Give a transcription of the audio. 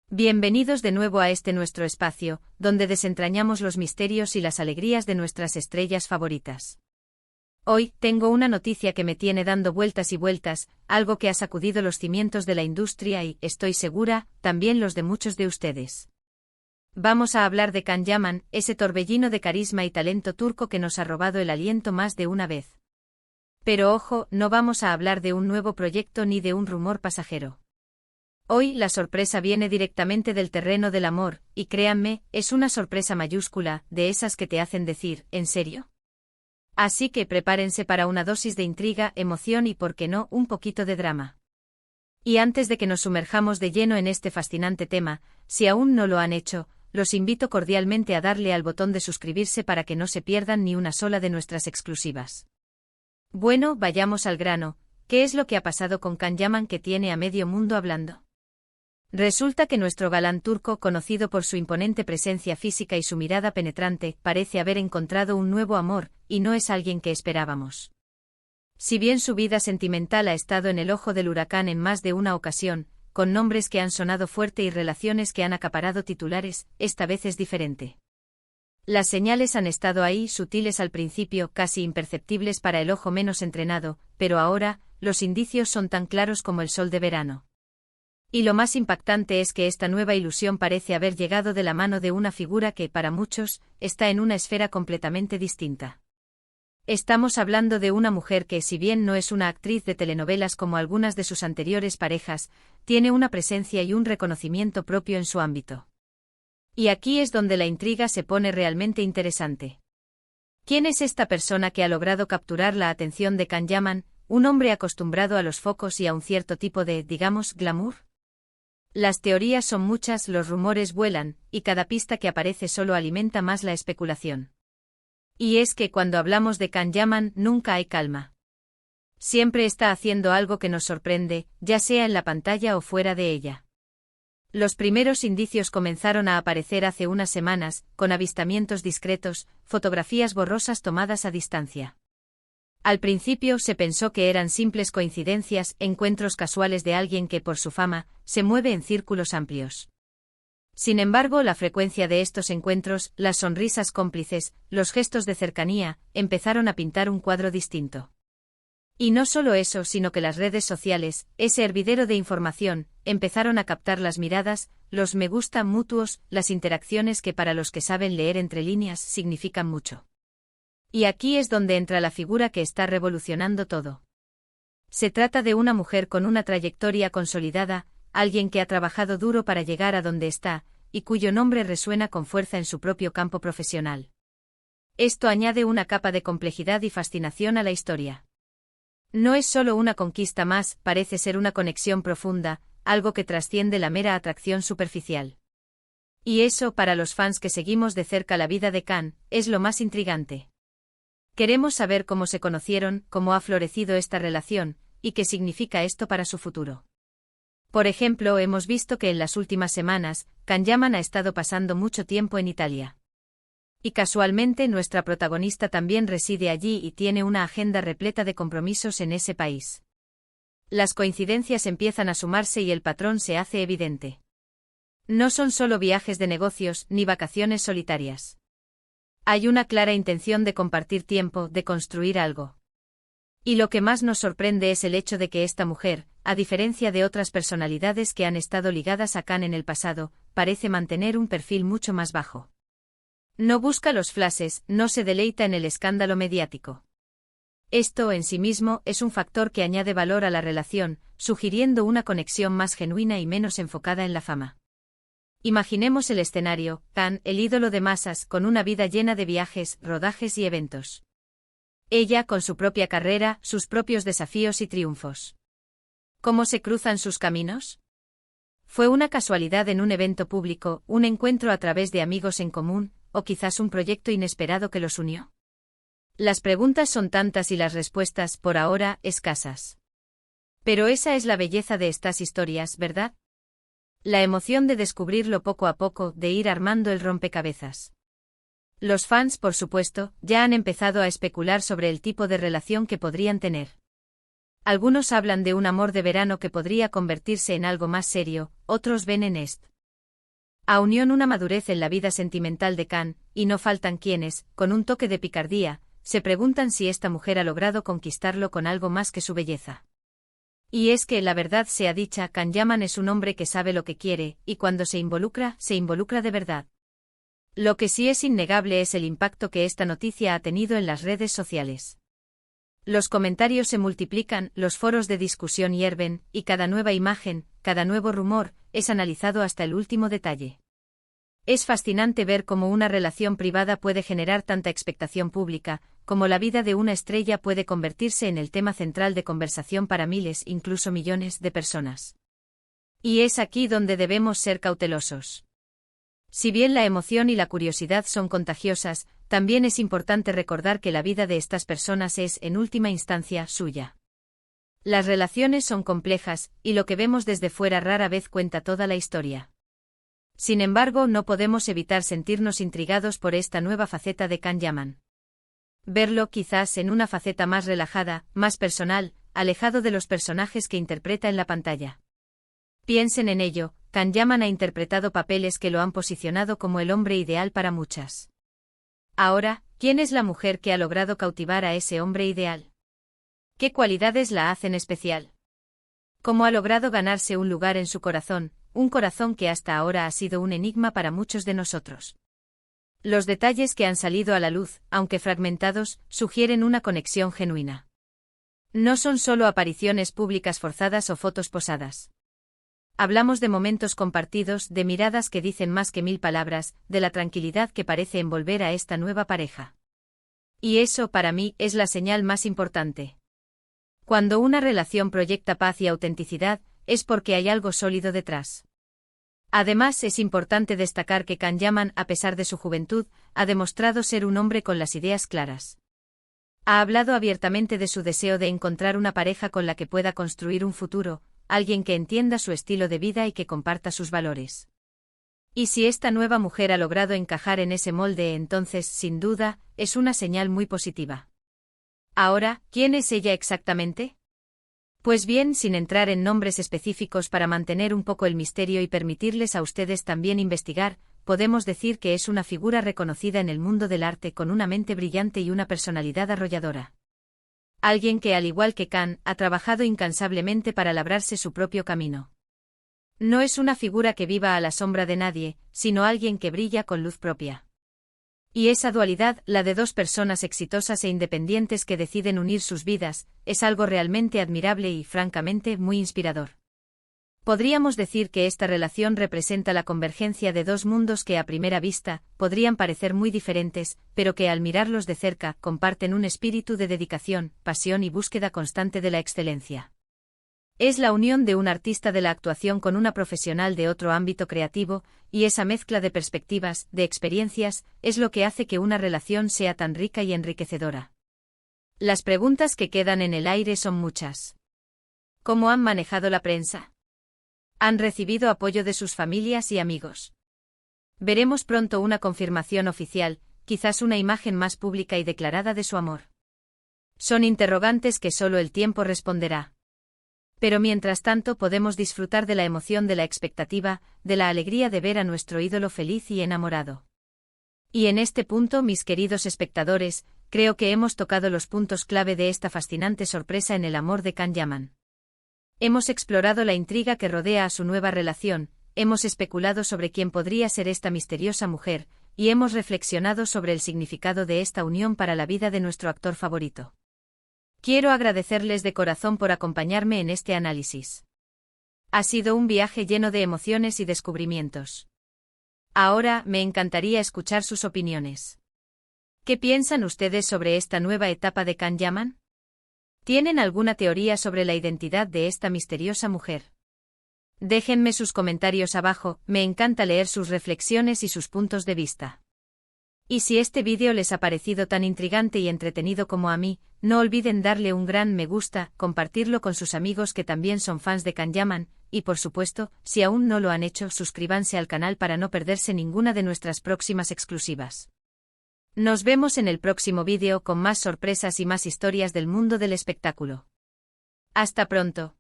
Bienvenidos de nuevo a este nuestro espacio, donde desentrañamos los misterios y las alegrías de nuestras estrellas favoritas. Hoy, tengo una noticia que me tiene dando vueltas y vueltas, algo que ha sacudido los cimientos de la industria y, estoy segura, también los de muchos de ustedes. Vamos a hablar de Can Yaman, ese torbellino de carisma y talento turco que nos ha robado el aliento más de una vez. Pero ojo, no vamos a hablar de un nuevo proyecto ni de un rumor pasajero. Hoy la sorpresa viene directamente del terreno del amor, y créanme, es una sorpresa mayúscula, de esas que te hacen decir, ¿en serio? Así que prepárense para una dosis de intriga, emoción y, por qué no, un poquito de drama. Y antes de que nos sumerjamos de lleno en este fascinante tema, si aún no lo han hecho, los invito cordialmente a darle al botón de suscribirse para que no se pierdan ni una sola de nuestras exclusivas. Bueno, vayamos al grano. ¿Qué es lo que ha pasado con Can Yaman que tiene a medio mundo hablando? Resulta que nuestro galán turco, conocido por su imponente presencia física y su mirada penetrante, parece haber encontrado un nuevo amor, y no es alguien que esperábamos. Si bien su vida sentimental ha estado en el ojo del huracán en más de una ocasión, con nombres que han sonado fuerte y relaciones que han acaparado titulares, esta vez es diferente. Las señales han estado ahí, sutiles al principio, casi imperceptibles para el ojo menos entrenado, pero ahora, los indicios son tan claros como el sol de verano. Y lo más impactante es que esta nueva ilusión parece haber llegado de la mano de una figura que, para muchos, está en una esfera completamente distinta. Estamos hablando de una mujer que, si bien no es una actriz de telenovelas como algunas de sus anteriores parejas, tiene una presencia y un reconocimiento propio en su ámbito. Y aquí es donde la intriga se pone realmente interesante. ¿Quién es esta persona que ha logrado capturar la atención de Can Yaman, un hombre acostumbrado a los focos y a un cierto tipo de, digamos, glamour? Las teorías son muchas, los rumores vuelan, y cada pista que aparece solo alimenta más la especulación. Y es que cuando hablamos de Can Yaman nunca hay calma. Siempre está haciendo algo que nos sorprende, ya sea en la pantalla o fuera de ella. Los primeros indicios comenzaron a aparecer hace unas semanas, con avistamientos discretos, fotografías borrosas tomadas a distancia. Al principio se pensó que eran simples coincidencias, encuentros casuales de alguien que por su fama, se mueve en círculos amplios. Sin embargo, la frecuencia de estos encuentros, las sonrisas cómplices, los gestos de cercanía, empezaron a pintar un cuadro distinto. Y no solo eso, sino que las redes sociales, ese hervidero de información, empezaron a captar las miradas, los me gusta mutuos, las interacciones que para los que saben leer entre líneas significan mucho. Y aquí es donde entra la figura que está revolucionando todo. Se trata de una mujer con una trayectoria consolidada, alguien que ha trabajado duro para llegar a donde está, y cuyo nombre resuena con fuerza en su propio campo profesional. Esto añade una capa de complejidad y fascinación a la historia. No es solo una conquista más, parece ser una conexión profunda, algo que trasciende la mera atracción superficial. Y eso, para los fans que seguimos de cerca la vida de Can, es lo más intrigante. Queremos saber cómo se conocieron, cómo ha florecido esta relación, y qué significa esto para su futuro. Por ejemplo, hemos visto que en las últimas semanas, Can Yaman ha estado pasando mucho tiempo en Italia. Y casualmente nuestra protagonista también reside allí y tiene una agenda repleta de compromisos en ese país. Las coincidencias empiezan a sumarse y el patrón se hace evidente. No son solo viajes de negocios ni vacaciones solitarias. Hay una clara intención de compartir tiempo, de construir algo. Y lo que más nos sorprende es el hecho de que esta mujer, a diferencia de otras personalidades que han estado ligadas a Can en el pasado, parece mantener un perfil mucho más bajo. No busca los flashes, no se deleita en el escándalo mediático. Esto en sí mismo es un factor que añade valor a la relación, sugiriendo una conexión más genuina y menos enfocada en la fama. Imaginemos el escenario, Can, el ídolo de masas, con una vida llena de viajes, rodajes y eventos. Ella con su propia carrera, sus propios desafíos y triunfos. ¿Cómo se cruzan sus caminos? ¿Fue una casualidad en un evento público, un encuentro a través de amigos en común, o quizás un proyecto inesperado que los unió? Las preguntas son tantas y las respuestas, por ahora, escasas. Pero esa es la belleza de estas historias, ¿verdad? La emoción de descubrirlo poco a poco, de ir armando el rompecabezas. Los fans, por supuesto, ya han empezado a especular sobre el tipo de relación que podrían tener. Algunos hablan de un amor de verano que podría convertirse en algo más serio, otros ven en A unión una madurez en la vida sentimental de Khan, y no faltan quienes, con un toque de picardía, se preguntan si esta mujer ha logrado conquistarlo con algo más que su belleza. Y es que, la verdad sea dicha, Khan Yaman es un hombre que sabe lo que quiere, y cuando se involucra de verdad. Lo que sí es innegable es el impacto que esta noticia ha tenido en las redes sociales. Los comentarios se multiplican, los foros de discusión hierven, y cada nueva imagen, cada nuevo rumor, es analizado hasta el último detalle. Es fascinante ver cómo una relación privada puede generar tanta expectación pública, como la vida de una estrella puede convertirse en el tema central de conversación para miles, incluso millones, de personas. Y es aquí donde debemos ser cautelosos. Si bien la emoción y la curiosidad son contagiosas, también es importante recordar que la vida de estas personas es, en última instancia, suya. Las relaciones son complejas, y lo que vemos desde fuera rara vez cuenta toda la historia. Sin embargo, no podemos evitar sentirnos intrigados por esta nueva faceta de Khan Yaman. Verlo quizás en una faceta más relajada, más personal, alejado de los personajes que interpreta en la pantalla. Piensen en ello, Khan Yaman ha interpretado papeles que lo han posicionado como el hombre ideal para muchas. Ahora, ¿quién es la mujer que ha logrado cautivar a ese hombre ideal? ¿Qué cualidades la hacen especial? ¿Cómo ha logrado ganarse un lugar en su corazón, un corazón que hasta ahora ha sido un enigma para muchos de nosotros? Los detalles que han salido a la luz, aunque fragmentados, sugieren una conexión genuina. No son solo apariciones públicas forzadas o fotos posadas. Hablamos de momentos compartidos, de miradas que dicen más que 1000 palabras, de la tranquilidad que parece envolver a esta nueva pareja. Y eso, para mí, es la señal más importante. Cuando una relación proyecta paz y autenticidad, es porque hay algo sólido detrás. Además, es importante destacar que Khan Yaman, a pesar de su juventud, ha demostrado ser un hombre con las ideas claras. Ha hablado abiertamente de su deseo de encontrar una pareja con la que pueda construir un futuro, alguien que entienda su estilo de vida y que comparta sus valores. Y si esta nueva mujer ha logrado encajar en ese molde, entonces, sin duda, es una señal muy positiva. Ahora, ¿quién es ella exactamente? Pues bien, sin entrar en nombres específicos para mantener un poco el misterio y permitirles a ustedes también investigar, podemos decir que es una figura reconocida en el mundo del arte con una mente brillante y una personalidad arrolladora. Alguien que, al igual que Khan, ha trabajado incansablemente para labrarse su propio camino. No es una figura que viva a la sombra de nadie, sino alguien que brilla con luz propia. Y esa dualidad, la de dos personas exitosas e independientes que deciden unir sus vidas, es algo realmente admirable y, francamente, muy inspirador. Podríamos decir que esta relación representa la convergencia de dos mundos que a primera vista podrían parecer muy diferentes, pero que al mirarlos de cerca comparten un espíritu de dedicación, pasión y búsqueda constante de la excelencia. Es la unión de un artista de la actuación con una profesional de otro ámbito creativo, y esa mezcla de perspectivas, de experiencias, es lo que hace que una relación sea tan rica y enriquecedora. Las preguntas que quedan en el aire son muchas. ¿Cómo han manejado la prensa? ¿Han recibido apoyo de sus familias y amigos? Veremos pronto una confirmación oficial, quizás una imagen más pública y declarada de su amor. Son interrogantes que solo el tiempo responderá. Pero mientras tanto podemos disfrutar de la emoción de la expectativa, de la alegría de ver a nuestro ídolo feliz y enamorado. Y en este punto, mis queridos espectadores, creo que hemos tocado los puntos clave de esta fascinante sorpresa en el amor de Khan Yaman. Hemos explorado la intriga que rodea a su nueva relación, hemos especulado sobre quién podría ser esta misteriosa mujer, y hemos reflexionado sobre el significado de esta unión para la vida de nuestro actor favorito. Quiero agradecerles de corazón por acompañarme en este análisis. Ha sido un viaje lleno de emociones y descubrimientos. Ahora, me encantaría escuchar sus opiniones. ¿Qué piensan ustedes sobre esta nueva etapa de Khan Yaman? ¿Tienen alguna teoría sobre la identidad de esta misteriosa mujer? Déjenme sus comentarios abajo, me encanta leer sus reflexiones y sus puntos de vista. Y si este vídeo les ha parecido tan intrigante y entretenido como a mí, no olviden darle un gran me gusta, compartirlo con sus amigos que también son fans de Khan Yaman, y por supuesto, si aún no lo han hecho, suscríbanse al canal para no perderse ninguna de nuestras próximas exclusivas. Nos vemos en el próximo vídeo con más sorpresas y más historias del mundo del espectáculo. Hasta pronto.